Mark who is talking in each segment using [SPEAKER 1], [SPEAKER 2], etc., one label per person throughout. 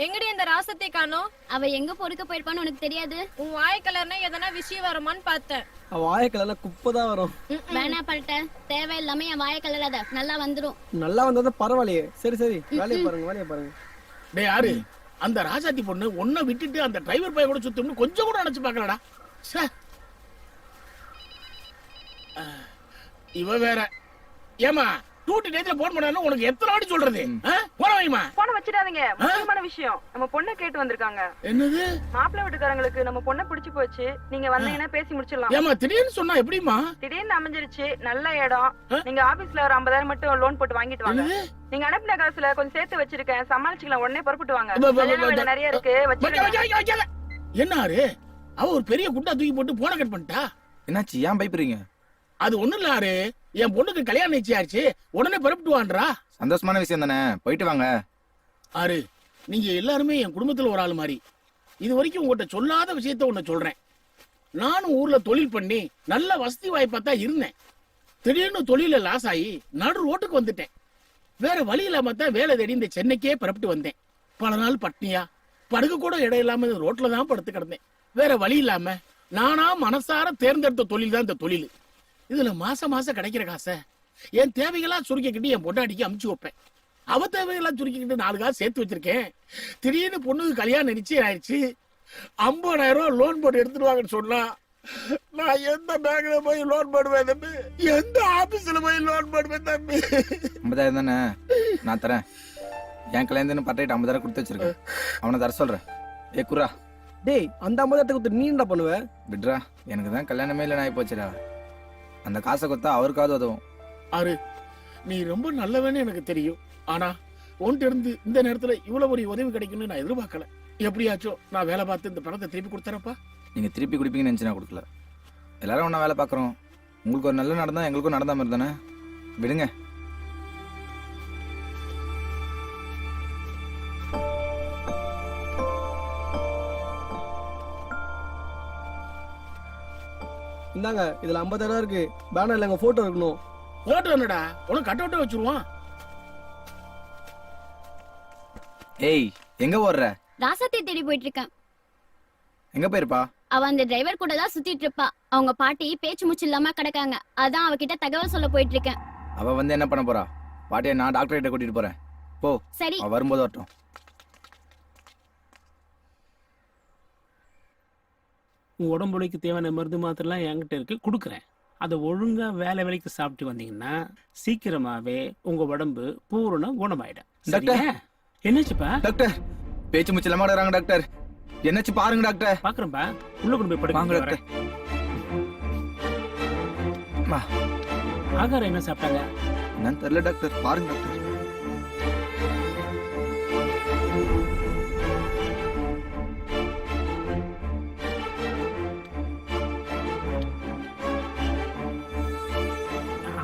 [SPEAKER 1] எங்கடி அந்த ராசத்தை காணோம்?
[SPEAKER 2] அவ எங்க பொறுக்க போயிருப்பான்னு உனக்கு தெரியாது?
[SPEAKER 1] உன் வாய் கலர்னா எதனா விஷயம் வருமான்னு பார்த்தேன்.
[SPEAKER 3] அவ வாய கலர்ல குப்பை தான் வரும்.
[SPEAKER 2] வேணா பல்ட்ட, தேவையில்லாம என் வாய கலராத, நல்லா வந்துரும்.
[SPEAKER 3] நல்லா வந்தா பரவாயில்லையே. சரி சரி, வேலையை பாருங்க.
[SPEAKER 4] டேய் யாரு அந்த ராசாத்தி பொண்ணு ஒன்ன விட்டுட்டு அந்த டிரைவர் பைய கூட சுத்தம்னு கொஞ்சம் கூட நினைச்சு பாக்கலடா. இவ வேற ஏமா டூட்டி டேட்ல போன் பண்ணானே உனக்கு எத்தனை வாட்டி சொல்றது? போன வைமா.
[SPEAKER 5] போன வச்சிடாதீங்க. முக்கியமான விஷயம். நம்ம பொண்ணை கேட்டு வந்திருக்காங்க.
[SPEAKER 4] என்னது?
[SPEAKER 5] மாப்பிள்ளை வீட்டுக்காரங்களுக்கு நம்ம பொண்ணை பிடிச்சு போச்சு. நீங்க வந்தீங்கன்னா பேசி முடிச்சிடலாம்.
[SPEAKER 4] ஏமா திடீர்னு சொன்னா எப்படிமா?
[SPEAKER 5] திடீர்னு அமைஞ்சிருச்சு. நல்ல இடம். நீங்க ஆபீஸ்ல ஒரு 50,000 மட்டும் லோன் போட்டு வாங்கிட்டு வாங்க. நீங்க அனுப்பின காசுல கொஞ்சம் சேர்த்து வச்சிருக்கேன். சமாளிச்சுக்கலாம். உடனே புறப்பட்டு வாங்க. நிறைய இருக்கு.
[SPEAKER 4] என்னாரு அவ ஒரு பெரிய குண்டா தூக்கி போட்டு போன கட் பண்ணிட்டா.
[SPEAKER 6] என்னாச்சு? ஏன் பயப்படுறீங்க?
[SPEAKER 4] அது ஒண்ணும் இல்ல ஆறு, என் பொண்ணுக்கு கல்யாணம் நிச்சயாச்சு, உடனே புறப்பட்டு வான்றா.
[SPEAKER 6] சந்தோஷமான விஷயம் தானே, போயிட்டு வாங்க.
[SPEAKER 4] ஆறு, நீங்க எல்லாருமே என் குடும்பத்துல ஒரு ஆள் மாதிரி. இது வரைக்கும் உங்ககிட்ட சொல்லாத விஷயத்த ஒண்ணு சொல்றேன். நானும் ஊர்ல தொழில் பண்ணி நல்ல வசதி வாய்ப்பா தான் இருந்தேன். திடீர்னு தொழில லாஸ் ஆகி நடு ரோட்டுக்கு வந்துட்டேன். வேற வழி இல்லாம தான் வேலை தேடி இந்த சென்னைக்கே புறப்பட்டு வந்தேன். பல நாள் பட்னியா படுக்க கூட இடம் இல்லாம ரோட்ல தான் படுத்து கிடந்தேன். வேற வழி இல்லாம நானா மனசார தேர்ந்தெடுத்த தொழில் தான் இந்த தொழில். இதுல மாசம் கிடைக்கிற காசை என் தேவைகளா சுருக்கிக்கிட்டு என் பொண்டாட்டிக்கு அமுச்சு வைப்பேன். அவ தேவையெல்லாம் சுருக்கிக்கிட்டு 4 காசு சேர்த்து வச்சிருக்கேன். திடீர்னு பொண்ணுக்கு கல்யாணம் நிச்சயம் ஆயிடுச்சு. 50,000 ரூபாய் லோன் போட்டு எடுத்துருவாங்கன்னு சொன்னா நான் எந்த பேங்க்ல போய் லோன் போடுவேன் தம்பி? எந்த ஆபீஸ்ல போய் லோன் போடுவேன் தம்பி?
[SPEAKER 6] 50,000 தானே, நான் தரேன். என் கல்யாணம் பட்டையிட்டு 50,000 கொடுத்து வச்சிருக்கேன். அவனை தர சொல்றேன். ஏ குரா,
[SPEAKER 3] டேய் அந்த 50,000 கொடுத்து நீ என்ன பண்ணுவ?
[SPEAKER 6] விட்ரா, எனக்கு தான் கல்யாணமே இல்லை நாய் போச்சுடா. அந்த காசை கொடுத்தா அவருக்காவது உதவும்.
[SPEAKER 4] ஆறு, நீ ரொம்ப நல்லவன்னு எனக்கு தெரியும். ஆனா உன்கிட்ட இருந்து இந்த நேரத்துல இவ்வளவு ஒரு உதவி கிடைக்கும்னு நான் எதிர்பார்க்கல. எப்படியாச்சும் நான் வேலை பார்த்து இந்த பணத்தை திருப்பி கொடுத்துறப்பா.
[SPEAKER 6] நீங்க திருப்பி கொடுப்பீங்கன்னு நினைச்சு நான் கொடுக்கல. எல்லாரும் ஒன்னா வேலை பார்க்குறோம். உங்களுக்கு ஒரு நல்ல நடந்தா எங்களுக்கும் நடந்த மாதிரி தானே. விடுங்க.
[SPEAKER 3] இந்தாங்க, இதுல 50,000 இருக்கு. பேனர்ல எங்க போட்டோ இருக்கணும்.
[SPEAKER 4] போட்டோ என்னடா, உனக்கு கட் அவுட்டே வச்சிருவான்.
[SPEAKER 6] ஏய், எங்க ஓடுற?
[SPEAKER 2] ராசாத்தி தேடி போயிட்டு இருக்கேன்.
[SPEAKER 6] எங்க போயிருப்பா?
[SPEAKER 2] அவ அந்த டிரைவர் கூட தான் சுத்திட்டு இருப்பா. அவங்க பாட்டி பேச்சு மூச்சு இல்லாம கிடக்காங்க. அதான் அவகிட்ட தகவல் சொல்ல போயிட்டு இருக்கேன்.
[SPEAKER 6] அவ வந்து என்ன பண்ண போறா? பாட்டியை நான் டாக்டர் கிட்ட கூட்டிட்டு போறேன். போ.
[SPEAKER 2] சரி,
[SPEAKER 6] அவ வரும்போது வரட்டும்.
[SPEAKER 7] உங்கள் உடம்புலைக்கு தேவையான மருந்து மாத்திரலாம் என்கிட்ட இருக்கு, கொடுக்குறேன். அதை ஒழுங்கா வேலை வேலைக்கு சாப்பிட்டு வந்தீங்கன்னா சீக்கிரமாவே உங்க உடம்பு பூரண குணமாயிடும்.
[SPEAKER 6] டாக்டர்,
[SPEAKER 7] என்னாச்சுப்பா?
[SPEAKER 6] டாக்டர், பேச்சு மூச்சு இல்லாம வராங்க டாக்டர். என்னாச்சு பாருங்க டாக்டர்.
[SPEAKER 7] பாக்குறேன்பா, உள்ள கொண்டு போய் படுங்க டாக்டர். ஆகாரம் என்ன சாப்பிட்டாங்க?
[SPEAKER 6] என்னன்னு தெரியல டாக்டர், பாருங்க டாக்டர்.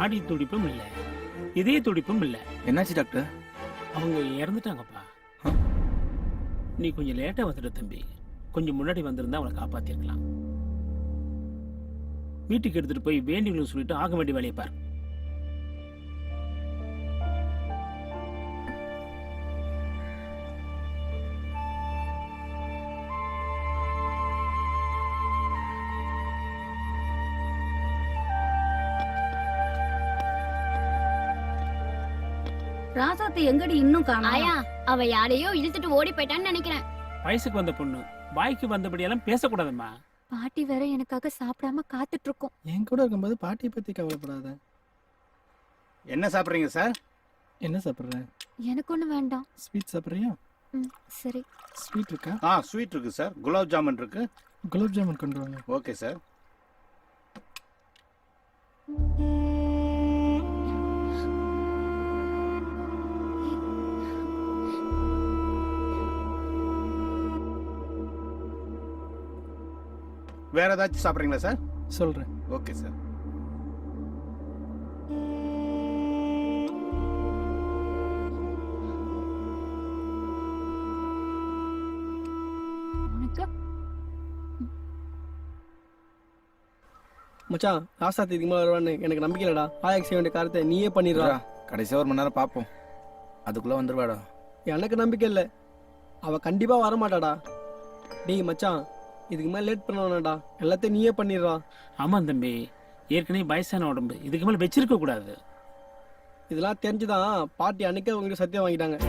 [SPEAKER 7] ஆடி துடிப்பும் இல்ல, இதய துடிப்பும் இல்ல.
[SPEAKER 6] என்னாச்சு டாக்டர்?
[SPEAKER 7] அவங்க இறந்துட்டாங்கப்பா. நீ கொஞ்சம் லேட்டா வந்துட்ட தம்பி. கொஞ்சம் முன்னாடி வந்திருந்தா அவனை காப்பாத்திருக்கலாம். வீட்டுக்கு எடுத்துட்டு போய் வேண்டியவங்களுக்கு சொல்லிட்டு ஆக வேண்டிய வேலையை பாரு.
[SPEAKER 8] ராசாத்தி எங்கடி இன்னும் காணோம்?
[SPEAKER 2] ஆயா, அவ யாரையோ இழுத்துட்டு ஓடி போயிட்டான்னு நினைக்கிறேன்.
[SPEAKER 7] வயசுக்கு வந்த பொண்ணு வாய்க்கு வந்தபடியெல்லாம் பேசக்கூடாதும்மா.
[SPEAKER 8] பாட்டி வேற எனக்காக சாப்பிடாம காத்துட்டு இருக்கோம்.
[SPEAKER 3] என் கூட இருக்கும்போது பாட்டியை பத்தி கவலைப்படாத.
[SPEAKER 9] என்ன சாப்பிடுறீங்க சார்?
[SPEAKER 3] என்ன சாப்பிடுற?
[SPEAKER 8] எனக்கு ஒண்ணு வேண்டாம்.
[SPEAKER 3] ஸ்வீட் சாப்பிடுறியா?
[SPEAKER 8] சரி.
[SPEAKER 3] ஸ்வீட் இருக்கா?
[SPEAKER 9] ஸ்வீட் இருக்கு சார். குலாப் ஜாமுன் இருக்கு.
[SPEAKER 3] குலாப் ஜாமுன் கொண்டு வாங்க.
[SPEAKER 9] Okay sir. வேற ஏதாச்சும் சாப்பிடுறீங்களா சார்?
[SPEAKER 3] சொல்றேன்.
[SPEAKER 9] Okay sir.
[SPEAKER 3] மச்சான், ராசாத்தி இதுக்கு மேல வருவான்னு எனக்கு நம்பிக்கை இல்லடா. ஆயாக்கு செய்ய வேண்டிய காரியத்தை நீயே பண்ணிடுறா.
[SPEAKER 6] கடைசியா 1 மணி நேரம் பாப்போம், அதுக்குள்ள வந்துருவாடா.
[SPEAKER 3] எனக்கு நம்பிக்கை இல்லை. அவ கண்டிப்பா வர மாட்டாடா. டேய் மச்சான், இதுக்கு மேல லேட் பண்ண வேணாம்டா, எல்லாத்தையும் நீயே பண்ணிடுறா.
[SPEAKER 7] ஆமா தம்பி, ஏற்கனவே வயசான உடம்பு, இதுக்கு மேல வச்சிருக்க கூடாது.
[SPEAKER 3] இதெல்லாம் தெரிஞ்சுதான் பாட்டி அன்னைக்கே உங்ககிட்ட சத்தியம் வாங்கிட்டாங்க.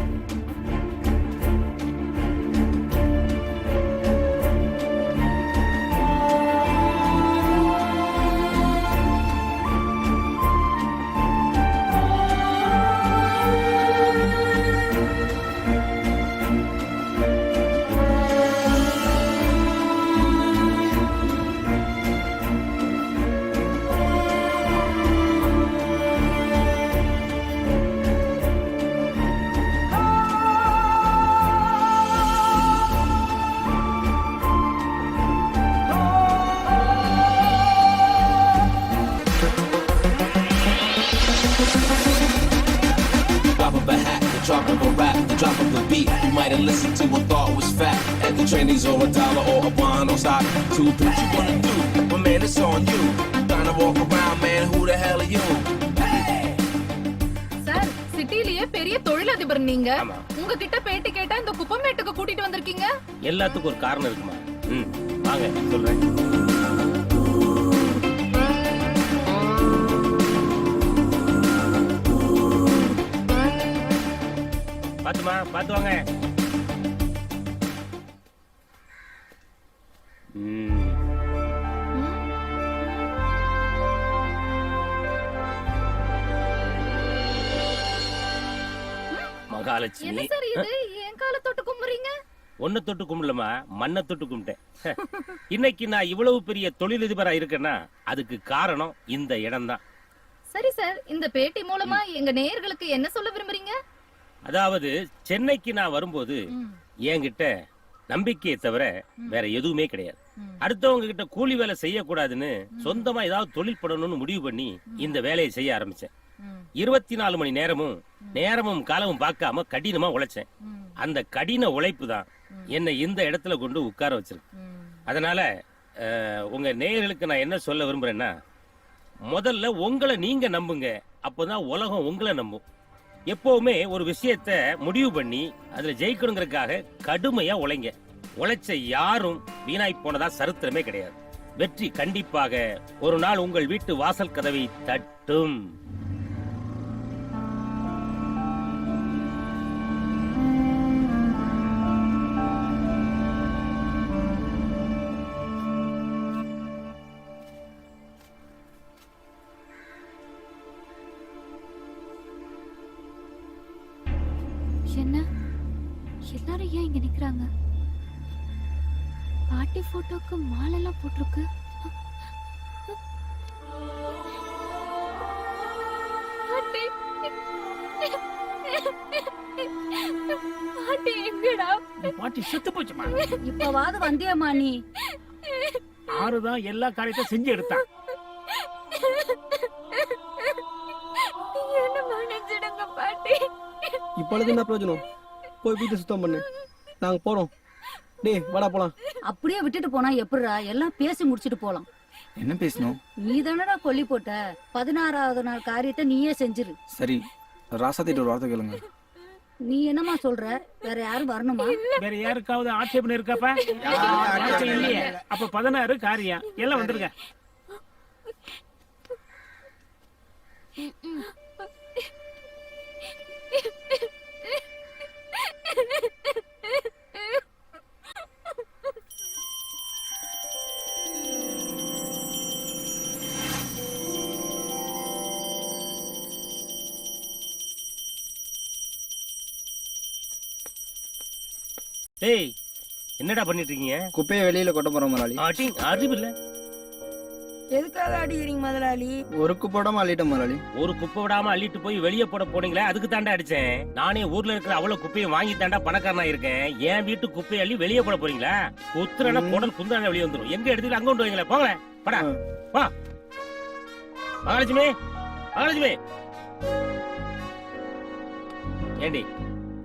[SPEAKER 10] Drop of a hat, the drop of a rap, the drop of a beat. You might have listened to and thought was fat. At the trainees or $1 or a bond or stock. Two, three, what you wanna do? But man, it's on you. Trying to walk around, man, who the hell are you?
[SPEAKER 1] Sir, சிட்டிலேயே பெரிய தொழிலதிபர் நீங்க.
[SPEAKER 11] ஆமா.
[SPEAKER 1] உங்ககிட்ட பேட்டி கேட்டா இந்த குப்பமேட்டுக்கு கூட்டிட்டு வந்திருக்கீங்க.
[SPEAKER 11] எல்லாத்துக்கும் ஒரு காரணம் இருக்குமா? வாங்க சொல்றேன். பாத்துமா, பாத்து வாங்க. மகாலட்சுமி,
[SPEAKER 1] என்ன சார் இது? என் கால தொட்டு கும்புறீங்க?
[SPEAKER 11] ஒன்ன தொட்டு கும்பிடலமா, மண்ணை தொட்டு கும்பிட்டேன். இன்னைக்கு நான் இவ்வளவு பெரிய தொழிலதிபரா இருக்கேன்னா அதுக்கு காரணம் இந்த இடம் தான்.
[SPEAKER 1] சரி சார், இந்த பேட்டி மூலமா எங்க நேயர்களுக்கு என்ன சொல்ல விரும்புறீங்க?
[SPEAKER 11] அதாவது சென்னைக்கு நான் வரும்போது என்கிட்ட நம்பிக்கையை தவிர வேற எதுவுமே கிடையாது. அடுத்தவங்க கிட்ட கூலி வேலை செய்யக்கூடாதுன்னு சொந்தமா ஏதாவது தொழில் பண்ணணும்னு முடிவு பண்ணி இந்த வேலையை செய்ய ஆரம்பிச்சேன். 24 மணி நேரமும் காலமும் பார்க்காம கடினமா உழைச்சேன். அந்த கடின உழைப்பு தான் என்னை இந்த இடத்துல கொண்டு உட்கார வச்சிருக்கு. அதனால உங்க நேயர்களுக்கு நான் என்ன சொல்ல விரும்புறேன்னா, முதல்ல உங்களை நீங்க நம்புங்க, அப்பதான் உலகம் உங்களை நம்பும். எப்பவுமே ஒரு விஷயத்த முடிவு பண்ணி அதுல ஜெயிக்கணுங்கிறதுக்காக கடுமையா உழைங்க. உழைச்ச யாரும் வீணாய் போனதா சரித்திரமே கிடையாது. வெற்றி கண்டிப்பாக ஒரு நாள் உங்கள் வீட்டு வாசல் கதவை தட்டும்.
[SPEAKER 8] என்ன எல்லாரும் ஏன் இங்க நிக்கிறாங்க? பாட்டி போட்டோக்கு மாலெல்லாம் போட்டிருக்கு.
[SPEAKER 2] பாட்டி பாட்டி எங்கடா?
[SPEAKER 7] பாட்டி செத்து போச்சுமா.
[SPEAKER 8] இப்பவாது வந்தியம்மா நீ?
[SPEAKER 7] ஆறுதான் எல்லா காரியத்தையும் செஞ்சு எடுத்தான்.
[SPEAKER 2] என்ன மன்னிச்சிடுங்க பாட்டி.
[SPEAKER 3] இப்பொழுது என்ன பிரயோஜனம்? போய் வீட்டை சுத்தம் பண்ணு, நாங்க போறோம். டேய் வாடா போலாம்.
[SPEAKER 8] அப்படியே விட்டுட்டு போனா எப்படிடா? எல்லாம் பேசி முடிச்சிட்டு போலாம்.
[SPEAKER 6] என்ன பேசணும்?
[SPEAKER 8] நீ தானடா கொல்லி போட்ட. 16வது நாள் காரியத்தை நீயே செஞ்சிரு.
[SPEAKER 6] சரி, ராசாத்திட்டு ஒரு வார்த்தை கேளுங்க.
[SPEAKER 8] நீ என்னமா சொல்ற? வேற யாரும் வரணுமா?
[SPEAKER 7] வேற யாருக்காவது ஆட்சேபனை இருக்காப்பா? ஆட்சேபம் இல்லையே. அப்ப 16 காரியம் எல்லாம் வந்துருங்க.
[SPEAKER 11] டேய், என்னடா பண்ணிட்டு இருக்கீங்க?
[SPEAKER 6] குப்பையை வெளியில கொட்ட போறோம் முதலாளி.
[SPEAKER 11] அறிவு இல்ல.
[SPEAKER 5] எதுக்காக அடிக்கிறீங்க முதலாளி?
[SPEAKER 6] ஒரு குப்போடாம அள்ளிட்டோம் முதலாளி.
[SPEAKER 11] ஒரு குப்பை விடாம அள்ளிட்டு போய் வெளியே போட போனீங்களே, அதுக்கு தாண்டா அடிச்சேன். நானே ஊர்ல இருக்கிற அவ்வளவு குப்பையை வாங்கி தாண்டா பணக்காரனா இருக்கேன். என் வீட்டு குப்பையை அள்ளி வெளியே போட போறீங்களா? குத்துறனா குடல் குந்தான வெளியே வந்துரும். எங்க எடுத்துட்டு அங்க கொண்டு வைங்களேன். போங்களேன், படா வா. மகாலட்சுமி, மகாலட்சுமி, ஏண்டி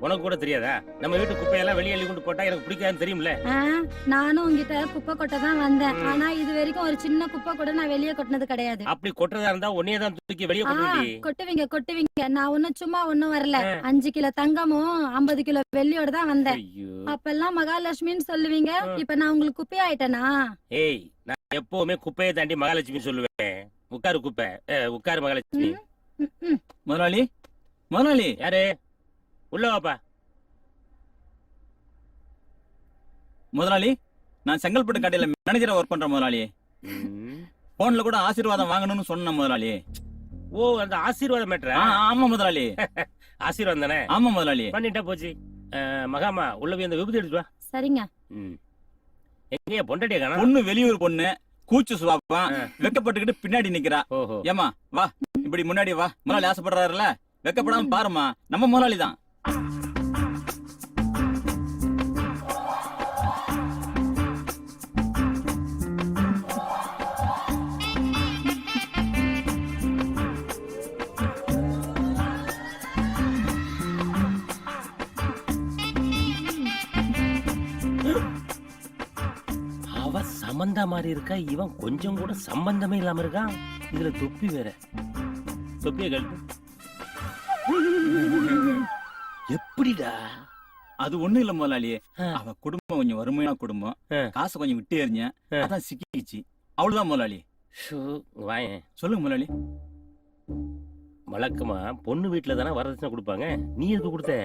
[SPEAKER 11] உனக்கு கூட தெரியாதா? நம்ம வீட்டு குப்பையெல்லாம் வெளியே அள்ளி கொண்டு போட்டா எனக்கு பிடிக்காதுன்னு தெரியும்ல.
[SPEAKER 2] நானும் உங்ககிட்ட குப்பை கொட்ட தான் வந்தேன். ஆனா இது வரைக்கும் ஒரு சின்ன குப்பை கூட நான் வெளியே கொட்டினது கிடையாது.
[SPEAKER 11] அப்படி கொட்டுறதா இருந்தா உன்னையே தான் தூக்கி வெளியே கொட்டுடி.
[SPEAKER 2] கொட்டுவீங்க. நான் சும்மா ஒண்ணும் வரல. 5 கிலோ தங்கமும் 50 கிலோ வெள்ளியோட தான் வந்தேன்.
[SPEAKER 11] ஐயோ.
[SPEAKER 2] அப்பெல்லாம் மகாலட்சுமின்னு சொல்லுவீங்க. இப்ப நான் உங்களுக்கு குப்பை ஆயிட்டேனா?
[SPEAKER 11] ஏய், நான் எப்பவுமே குப்பையை தாண்டி மகாலட்சுமி சொல்லுவேன். உட்காரு குப்பை, உட்காரு மகாலட்சுமி.
[SPEAKER 6] முதலாளி, முதலாளி.
[SPEAKER 11] யாரு? உள்ள வாப்பா.
[SPEAKER 6] முதலாளி, நான் செங்கல்பட்டு கடையில மேனேஜரா ஒர்க் பண்றேன் முதலாளி. போன்ல கூட ஆசீர்வாதம் வாங்கணும்னு சொன்ன முதலாளி.
[SPEAKER 11] ஓ, அந்த ஆசீர்வாதம் மேட்டரா?
[SPEAKER 6] ஆமா முதலாளி.
[SPEAKER 11] ஆசீர்வாதம் தானே?
[SPEAKER 6] ஆமா முதலாளி.
[SPEAKER 11] பண்ணிட்டா போச்சு. மகாமா, உள்ள போய் அந்த விபூதி எடுத்து வா.
[SPEAKER 2] சரிங்க.
[SPEAKER 11] எங்கயா பொண்டாட்டியா காணோம்?
[SPEAKER 6] பொண்ணு வெளியூர் பொண்ணு, கூச்சு சுவாப்பா, வெக்கப்பட்டுக்கிட்டு பின்னாடி நிக்கிறா.
[SPEAKER 11] ஓஹோ.
[SPEAKER 6] ஏமா வா, இப்படி முன்னாடி வா. முதலாளி ஆசைப்படுறாருல, வெக்கப்படாம பாருமா, நம்ம முதலாளி தான்.
[SPEAKER 11] அவ சம்பந்தா மாதிரி இருக்கா, இவன் கொஞ்சம் கூட சம்பந்தமே இல்லாம இருக்கான். இதுல தொப்பி வேற. தொப்பிய கழட்டு. எப்படிடா?
[SPEAKER 6] அது ஒண்ணும் இல்ல முதலாளி, அவ குடும்பம் கொஞ்சம் வறுமையான குடும்பம், காசு கொஞ்சம் விட்டு எறிஞ்ச, அதான் சிக்கிச்சு. அவ்வளவுதான் முதலாளி.
[SPEAKER 11] வாயேன்.
[SPEAKER 6] சொல்லுங்க முதலாளி.
[SPEAKER 11] வழக்கமா பொண்ணு வீட்டுல தானே வரதட்சணை கொடுப்பாங்க, நீ எதுக்கு கொடுத்த?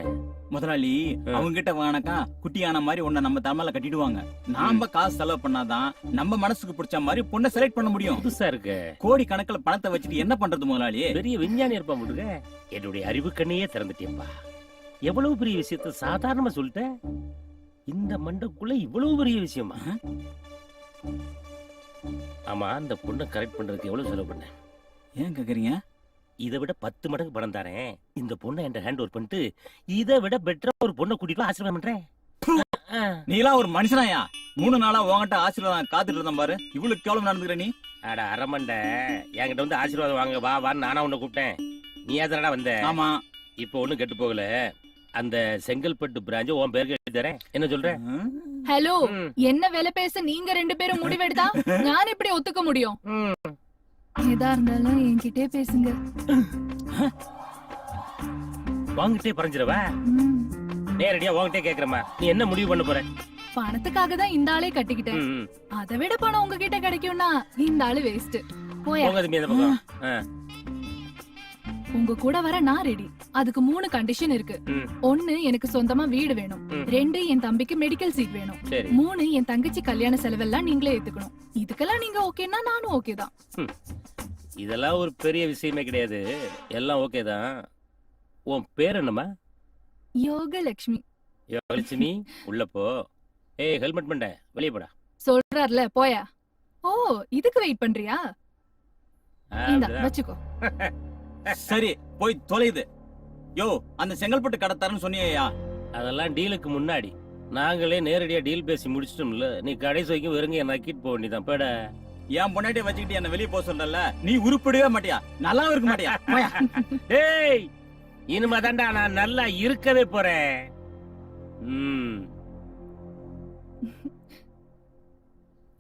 [SPEAKER 6] முதலாளி, அவங்க கிட்ட வாங்கினாக்கா குட்டியான மாதிரி உன்னை நம்ம தலைமையில கட்டிடுவாங்க. நாம காசு செலவு பண்ணாதான் நம்ம மனசுக்கு பிடிச்ச மாதிரி பொண்ணை செலக்ட் பண்ண முடியும்.
[SPEAKER 11] புதுசா இருக்கு.
[SPEAKER 6] கோடி கணக்குல பணத்தை வச்சுட்டு என்ன பண்றது முதலாளி?
[SPEAKER 11] பெரிய விஞ்ஞானி இருப்பா முடுங்க. என்னுடைய அறிவு கண்ணையே திறந்துட்டேப்பா. எவ்வளவு பெரிய விஷயத்த சாதாரணமா சொல்லிட்ட. இந்த மண்டக்குள்ள இவ்வளவு பெரிய விஷயமா? ஆமா, அந்த பொண்ணை கரெக்ட் பண்றதுக்கு எவ்வளவு செலவு பண்ண?
[SPEAKER 6] ஏன் கேக்குறீங்க?
[SPEAKER 11] இதை விட 10 மடங்கு பணம் தரேன். இந்த பொண்ணை என்கிட்ட ஹேண்ட் ஓவர் பண்ணிட்டு இதை விட பெட்டரா ஒரு பொண்ணை கூட்டிட்டு ஆசீர்வாதம் பண்றேன்.
[SPEAKER 6] நீலாம் ஒரு மனுஷனாயா? 3 நாளா உங்ககிட்ட ஆசீர்வாதம் காத்துட்டு இருந்தேன் பாரு. இவ்வளவு கேவலம் நடந்துக்கிற நீ.
[SPEAKER 11] அட அரமண்ட, என்கிட்ட வந்து ஆசீர்வாதம் வாங்க வா வான்னு நானா உன்னை கூப்பிட்டேன். நீ ஏதாடா வந்த?
[SPEAKER 6] ஆமா.
[SPEAKER 11] இப்ப ஒண்ணும் கெட்டு போகல. அந்த செங்கல்பட்டு பிரான்ச் உன் பேருக்கு எழுதி தரேன். என்ன சொல்ற?
[SPEAKER 1] ஹலோ, என்ன வேலை பேச நீங்க 2 பேரும் முடிவெடுத்தா நான் எப்படி ஒத்துக்க முடியும்? எதா இருந்தாலும் என்கிட்டே பேசுங்க.
[SPEAKER 11] வாங்கிட்டே பறஞ்சிரவா? நேரடியா வாங்கிட்டே கேக்குறமா. நீ என்ன முடிவு பண்ண போற?
[SPEAKER 1] பணத்துக்காக தான் இந்த ஆளே கட்டிக்கிட்டேன். அதை விட பணம் உங்ககிட்ட கிடைக்கும்னா இந்த ஆளு வேஸ்ட். போயா. உங்க கூட வர நான் ரெடி. அதுக்கு 3 கண்டிஷன் இருக்கு. 1, எனக்கு சொந்தமா வீடு வேணும். 2, என் தம்பிக்கு மெடிக்கல் சீட் வேணும். 3, என் தங்கச்சி கல்யாண செலவெல்லாம் நீங்களே ஏத்துக்கணும். இதுக்கெல்லாம் நீங்க ஓகேன்னா நானும் ஓகே தான்.
[SPEAKER 11] இதெல்லாம் ஒரு பெரிய விஷயமே கிடையாது. எல்லாம் ஓகே தான். உன் பேர் என்னம்மா?
[SPEAKER 1] யோகலட்சுமி.
[SPEAKER 11] யோகலட்சுமி, உள்ள போ. ஏய், ஹெல்மெட் பண்ண வெளியே போடா.
[SPEAKER 1] சொல்றாருல, போயா. ஓ, இதுக்கு வெயிட் பண்றியா? இந்தா வச்சுக்கோ.
[SPEAKER 6] சரி, போய் தொலைது. யோ, அந்த செங்கல்பட்டு கடத்தாருன்னு சொன்னியா?
[SPEAKER 11] அதெல்லாம் டீலுக்கு முன்னாடி. நாங்களே நேரடியா டீல் பேசி முடிச்சிட்டோம்ல. நீ கடைசி வரைக்கும் வெறுங்க நக்கிட்டு போக வேண்டியதான். பேட
[SPEAKER 6] என் பொண்டாட்டிய வச்சுக்கிட்டு என்ன வெளியே போக சொல்றல, நீ உருப்படவே மாட்டியா? நல்லா இருக்க மாட்டியா?
[SPEAKER 11] ஏய், இனிமே தாண்டா நான் நல்லா இருக்கவே போறேன்.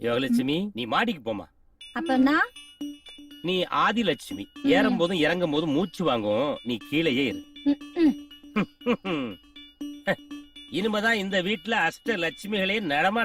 [SPEAKER 11] யோகலட்சுமி, நீ மாடிக்கு போமா.
[SPEAKER 2] அப்பனா
[SPEAKER 11] நீ ஆதிலட்சுமி. ஏறும் போதும் இறங்கும் போதும் மூச்சு வாங்கும். நீ கீழேயே இரு. இனிமேதான் இந்த வீட்டுல அஷ்ட லட்சுமிகளே நடமா